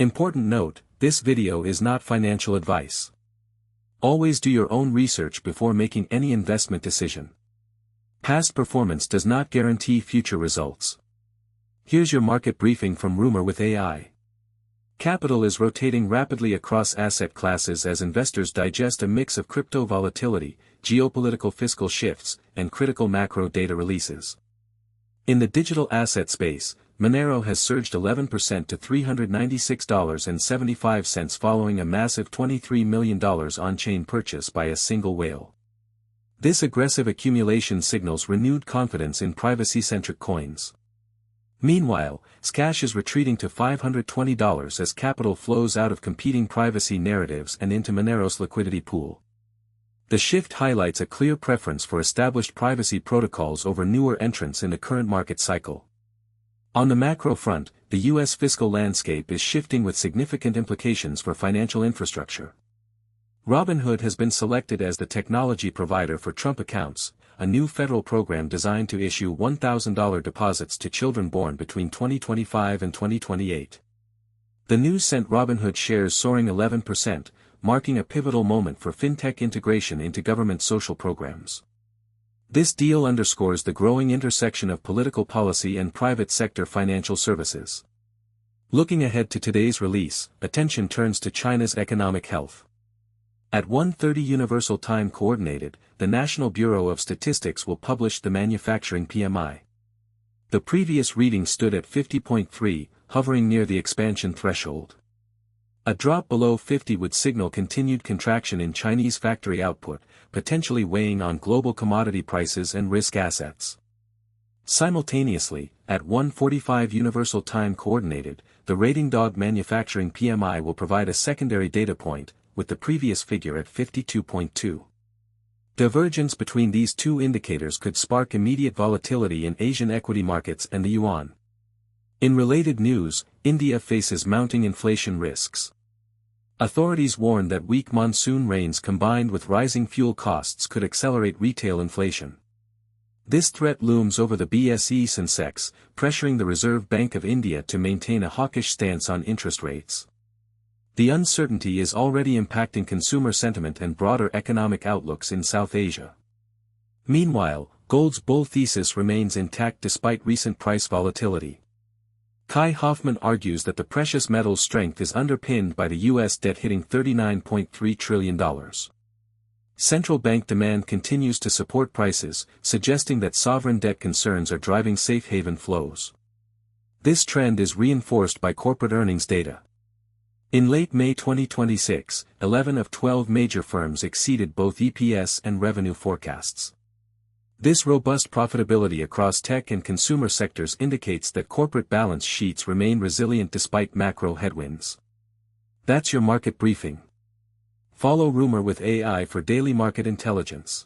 Important note, this video is not financial advice. Always do your own research before making any investment decision. Past performance does not guarantee future results. Here's your market briefing from Rumour with AI. Capital is rotating rapidly across asset classes as investors digest a mix of crypto volatility, geopolitical fiscal shifts, and critical macro data releases. In the digital asset space, Monero has surged 11% to $396.75 following a massive $23 million on-chain purchase by a single whale. This aggressive accumulation signals renewed confidence in privacy-centric coins. Meanwhile, Scash is retreating to $520 as capital flows out of competing privacy narratives and into Monero's liquidity pool. The shift highlights a clear preference for established privacy protocols over newer entrants in the current market cycle. On the macro front, the U.S. fiscal landscape is shifting with significant implications for financial infrastructure. Robinhood has been selected as the technology provider for Trump accounts, a new federal program designed to issue $1,000 deposits to children born between 2025 and 2028. The news sent Robinhood shares soaring 11%, marking a pivotal moment for fintech integration into government social programs. This deal underscores the growing intersection of political policy and private sector financial services. Looking ahead to today's release, attention turns to China's economic health. At 1:30 Universal Time Coordinated, the National Bureau of Statistics will publish the manufacturing PMI. The previous reading stood at 50.3, hovering near the expansion threshold. A drop below 50 would signal continued contraction in Chinese factory output, potentially weighing on global commodity prices and risk assets. Simultaneously, at 1:45 Universal Time Coordinated, the Rating Dog Manufacturing PMI will provide a secondary data point, with the previous figure at 52.2. Divergence between these two indicators could spark immediate volatility in Asian equity markets and the yuan. In related news, India faces mounting inflation risks. Authorities warn that weak monsoon rains combined with rising fuel costs could accelerate retail inflation. This threat looms over the BSE Sensex, pressuring the Reserve Bank of India to maintain a hawkish stance on interest rates. The uncertainty is already impacting consumer sentiment and broader economic outlooks in South Asia. Meanwhile, gold's bull thesis remains intact despite recent price volatility. Kai Hoffman argues that the precious metal's strength is underpinned by the U.S. debt hitting $39.3 trillion. Central bank demand continues to support prices, suggesting that sovereign debt concerns are driving safe haven flows. This trend is reinforced by corporate earnings data. In late May 2026, 11 of 12 major firms exceeded both EPS and revenue forecasts. This robust profitability across tech and consumer sectors indicates that corporate balance sheets remain resilient despite macro headwinds. That's your market briefing. Follow Rumour with AI for daily market intelligence.